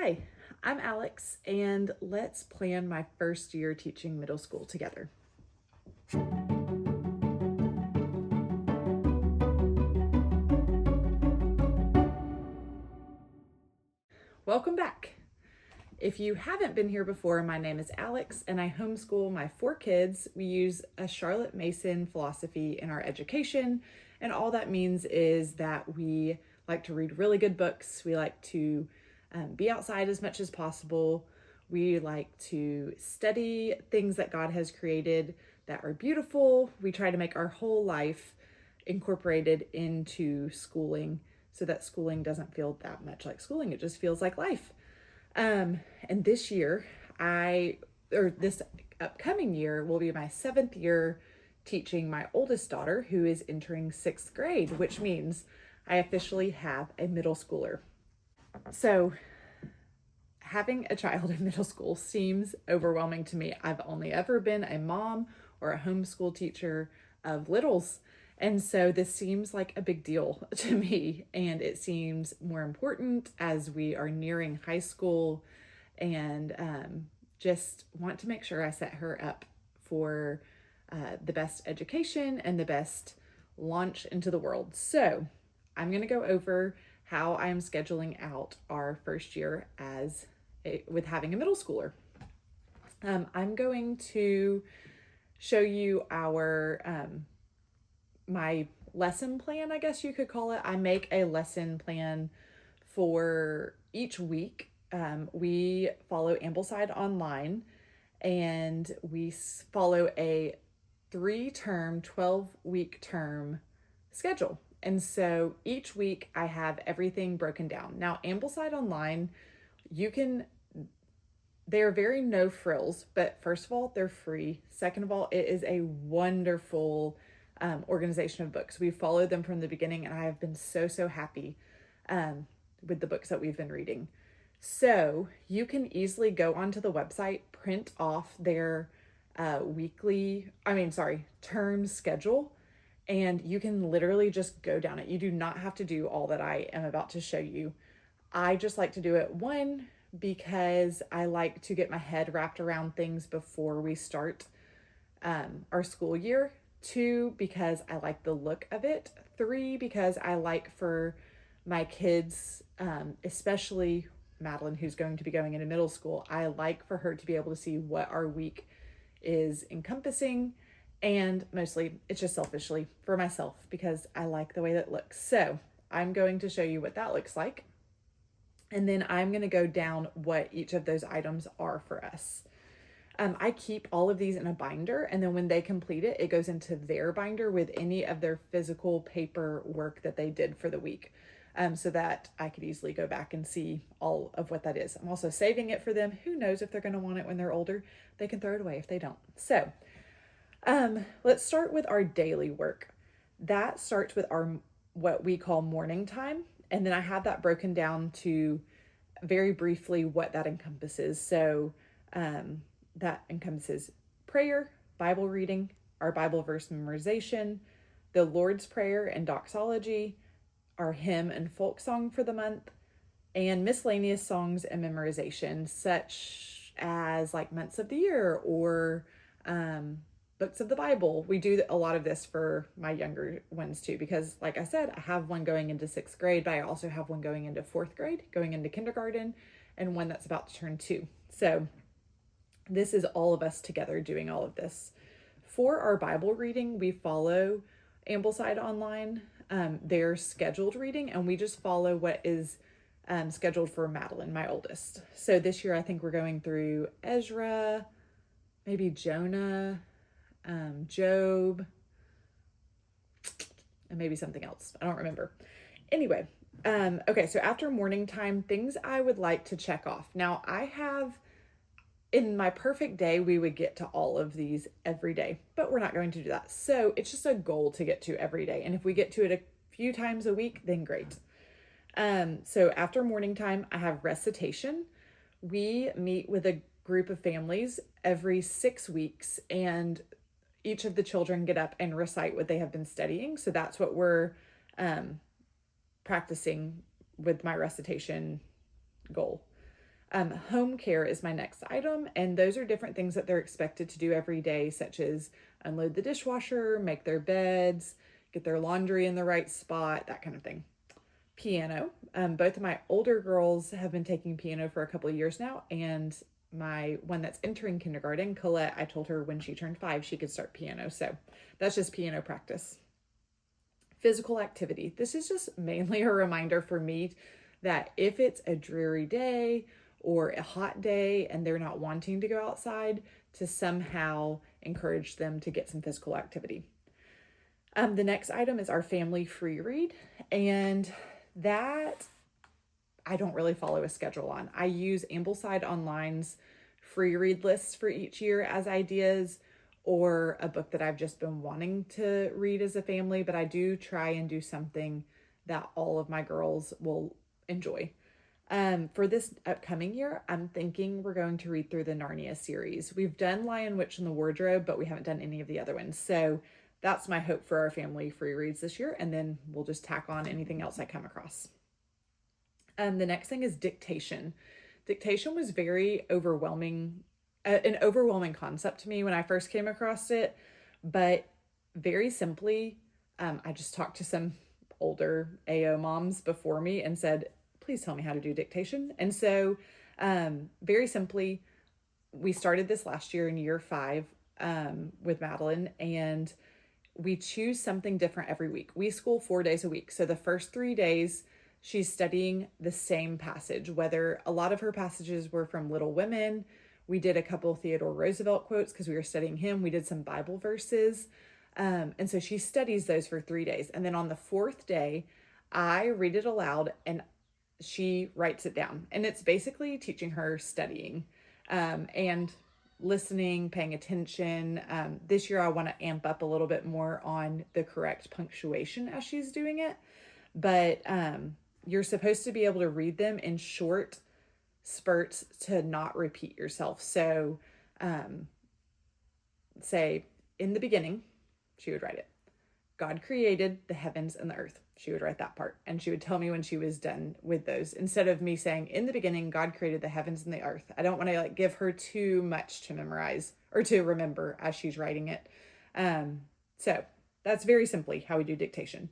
Hi, I'm Alex, and let's plan my first year teaching middle school together. Welcome back. If you haven't been here before, my name is Alex, and I homeschool my 4 kids. We use a Charlotte Mason philosophy in our education, and all that means is that we like to read really good books. We like to be outside as much as possible. We like to study things that God has created that are beautiful. We try to make our whole life incorporated into schooling so that schooling doesn't feel that much like schooling. It just feels like life. And this year, this upcoming year will be my 7th year teaching my oldest daughter, who is entering 6th grade, which means I officially have a middle schooler. So having a child in middle school seems overwhelming to me. I've only ever been a mom or a homeschool teacher of littles. And so this seems like a big deal to me, and it seems more important as we are nearing high school, and just want to make sure I set her up for the best education and the best launch into the world. So I'm going to go over how I am scheduling out our first year with having a middle schooler. I'm going to show you my lesson plan, I guess you could call it. I make a lesson plan for each week. We follow Ambleside Online, and we follow a 3-term, 12-week term schedule. And so each week I have everything broken down. Now, Ambleside Online, they're very no frills, but first of all, they're free. Second of all, it is a wonderful organization of books. We've followed them from the beginning, and I have been so happy with the books that we've been reading. So you can easily go onto the website, print off their term schedule, and you can literally just go down it. You do not have to do all that I am about to show you. I just like to do it, one, because I like to get my head wrapped around things before we start our school year. 2, because I like the look of it. 3, because I like for my kids, especially Madeline, who's going to be going into middle school, I like for her to be able to see what our week is encompassing. And mostly it's just selfishly for myself because I like the way that looks. So I'm going to show you what that looks like. And then I'm going to go down what each of those items are for us. I keep all of these in a binder, and then when they complete it, it goes into their binder with any of their physical paper work that they did for the week, so that I could easily go back and see all of what that is. I'm also saving it for them. Who knows if they're going to want it when they're older? They can throw it away if they don't. So let's start with our daily work. That starts with what we call morning time, and then I have that broken down to very briefly what that encompasses. So that encompasses prayer, Bible reading, our Bible verse memorization, the Lord's Prayer and doxology, our hymn and folk song for the month, and miscellaneous songs and memorization, such as like months of the year or books of the Bible. We do a lot of this for my younger ones too, because like I said, I have one going into 6th grade, but I also have one going into 4th grade, going into kindergarten, and one that's about to turn 2. So this is all of us together doing all of this. For our Bible reading, we follow Ambleside Online, their scheduled reading, and we just follow what is scheduled for Madeline, my oldest. So this year, I think we're going through Ezra, maybe Jonah, Job, and maybe something else. I don't remember. Anyway, okay, so after morning time, things I would like to check off. Now, in my perfect day, we would get to all of these every day, but we're not going to do that. So it's just a goal to get to every day. And if we get to it a few times a week, then great. So after morning time, I have recitation. We meet with a group of families every 6 weeks, and each of the children get up and recite what they have been studying. So that's what we're practicing with my recitation goal. Home care is my next item, and those are different things that they're expected to do every day, such as unload the dishwasher, make their beds, get their laundry in the right spot, that kind of thing. Piano. Both of my older girls have been taking piano for a couple of years now, and my one that's entering kindergarten, Colette, I told her when she turned 5 she could start piano, so that's just piano practice. Physical activity. This is just mainly a reminder for me that if it's a dreary day or a hot day and they're not wanting to go outside, to somehow encourage them to get some physical activity. The next item is our family free read, and that I don't really follow a schedule on. I use Ambleside Online's free read lists for each year as ideas, or a book that I've just been wanting to read as a family, but I do try and do something that all of my girls will enjoy. For this upcoming year, I'm thinking we're going to read through the Narnia series. We've done Lion, Witch, and the Wardrobe, but we haven't done any of the other ones. So that's my hope for our family free reads this year, and then we'll just tack on anything else I come across. The next thing is dictation. Dictation was very overwhelming, an overwhelming concept to me when I first came across it, but very simply, I just talked to some older AO moms before me and said, please tell me how to do dictation. And so very simply, we started this last year in year 5 with Madeline, and we choose something different every week. We school 4 days a week. So the first 3 days, she's studying the same passage, whether a lot of her passages were from Little Women. We did a couple Theodore Roosevelt quotes because we were studying him. We did some Bible verses. And so she studies those for 3 days. And then on the 4th day, I read it aloud and she writes it down. And it's basically teaching her studying and listening, paying attention. This year, I want to amp up a little bit more on the correct punctuation as she's doing it. But you're supposed to be able to read them in short spurts to not repeat yourself. So say, in the beginning, she would write it. God created the heavens and the earth. She would write that part. And she would tell me when she was done with those. Instead of me saying, in the beginning, God created the heavens and the earth. I don't want to give her too much to memorize or to remember as she's writing it. So that's very simply how we do dictation.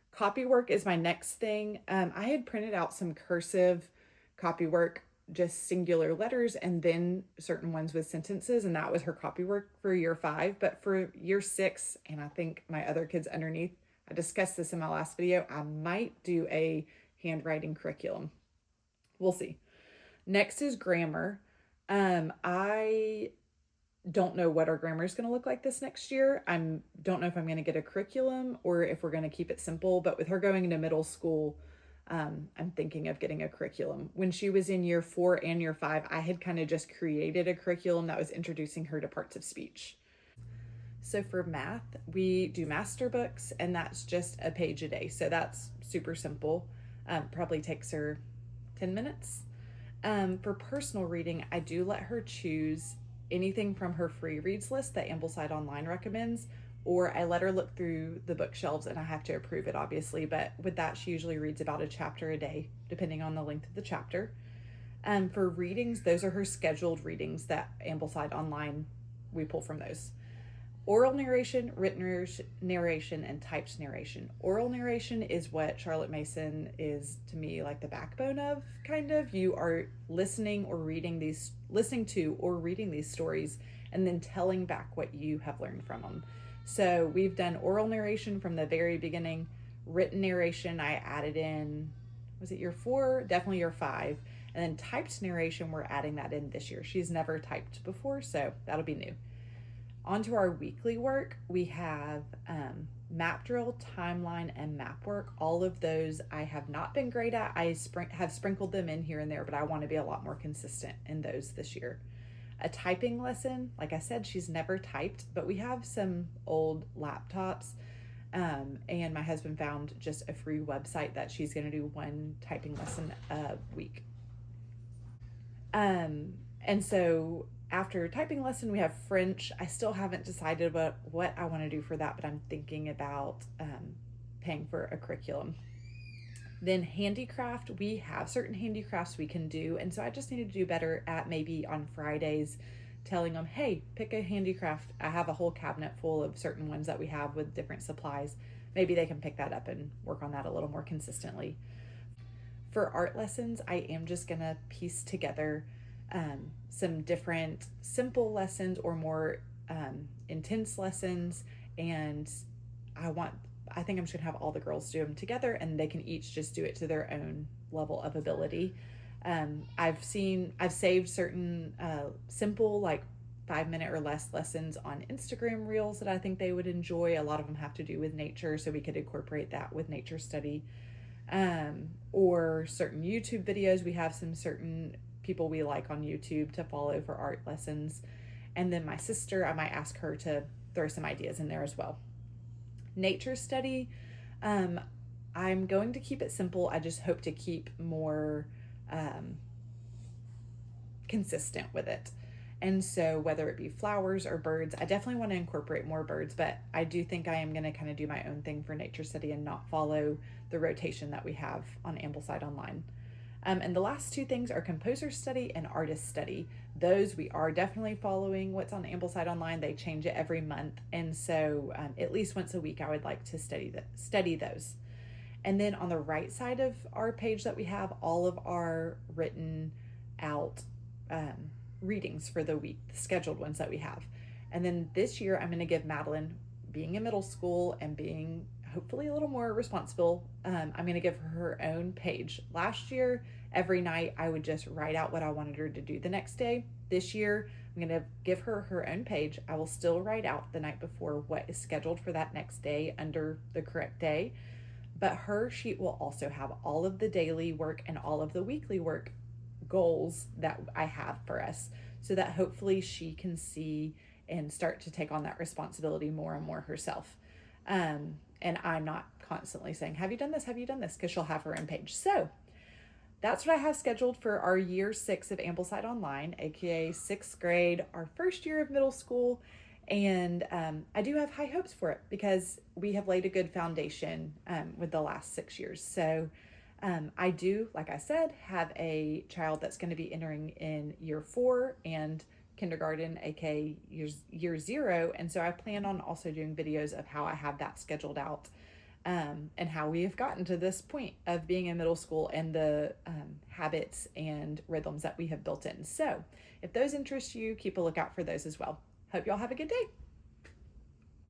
Copy work is my next thing. I had printed out some cursive copy work, just singular letters, and then certain ones with sentences, and that was her copy work for year 5. But for year 6, and I think my other kids underneath, I discussed this in my last video, I might do a handwriting curriculum. We'll see. Next is grammar. I don't know what our grammar is going to look like this next year. I don't know if I'm going to get a curriculum or if we're going to keep it simple, but with her going into middle school, I'm thinking of getting a curriculum. When she was in year 4 and year 5, I had kind of just created a curriculum that was introducing her to parts of speech. So for math, we do master books, and that's just a page a day. So that's super simple. Probably takes her 10 minutes. For personal reading, I do let her choose anything from her free reads list that Ambleside Online recommends, or I let her look through the bookshelves and I have to approve it, obviously. But with that, she usually reads about a chapter a day, depending on the length of the chapter. For readings, those are her scheduled readings that Ambleside Online, we pull from those. Oral narration, written narration, and typed narration. Oral narration is what Charlotte Mason is to me like the backbone of, kind of. You are listening to or reading these stories and then telling back what you have learned from them. So we've done oral narration from the very beginning. Written narration, I added in, was it year 4? Definitely year 5. And then typed narration, we're adding that in this year. She's never typed before, so that'll be new. On to our weekly work, we have map drill, timeline, and map work. All of those I have not been great at. I have sprinkled them in here and there, but I want to be a lot more consistent in those this year. A typing lesson, like I said, she's never typed, but we have some old laptops, and my husband found just a free website that she's going to do one typing lesson a week. And so after typing lesson, we have French. I still haven't decided what I want to do for that, but I'm thinking about paying for a curriculum. Then handicraft, we have certain handicrafts we can do. And so I just need to do better at maybe on Fridays telling them, hey, pick a handicraft. I have a whole cabinet full of certain ones that we have with different supplies. Maybe they can pick that up and work on that a little more consistently. For art lessons, I am just going to piece together some different simple lessons or more intense lessons. And I think I'm just going to have all the girls do them together, and they can each just do it to their own level of ability. I've saved certain simple, like 5-minute or less lessons on Instagram reels that I think they would enjoy. A lot of them have to do with nature, so we could incorporate that with nature study. Or certain YouTube videos. We have some certain people we like on YouTube to follow for art lessons. And then my sister, I might ask her to throw some ideas in there as well. Nature study, I'm going to keep it simple. I just hope to keep more consistent with it. And so whether it be flowers or birds, I definitely want to incorporate more birds, but I do think I am going to kind of do my own thing for nature study and not follow the rotation that we have on Ambleside Online. And the last two things are composer study and artist study. Those we are definitely following what's on Ambleside Online. They change it every month. And so at least once a week, I would like to study those. And then on the right side of our page that we have all of our written out readings for the week, the scheduled ones that we have. And then this year I'm going to give Madeline, being in middle school and being hopefully a little more responsible, I'm going to give her her own page. Last year, every night I would just write out what I wanted her to do the next day. This year, I'm going to give her her own page. I will still write out the night before what is scheduled for that next day under the correct day. But her sheet will also have all of the daily work and all of the weekly work goals that I have for us, so that hopefully she can see and start to take on that responsibility more and more herself. And I'm not constantly saying, have you done this? Have you done this? Because she'll have her own page. So that's what I have scheduled for our year 6 of Ambleside Online, aka 6th grade, our first year of middle school. And I do have high hopes for it because we have laid a good foundation with the last 6 years. So I do, like I said, have a child that's going to be entering in year 4 and kindergarten, aka year 0. And so I plan on also doing videos of how I have that scheduled out and how we have gotten to this point of being in middle school and the habits and rhythms that we have built in. So if those interest you, keep a lookout for those as well. Hope y'all have a good day.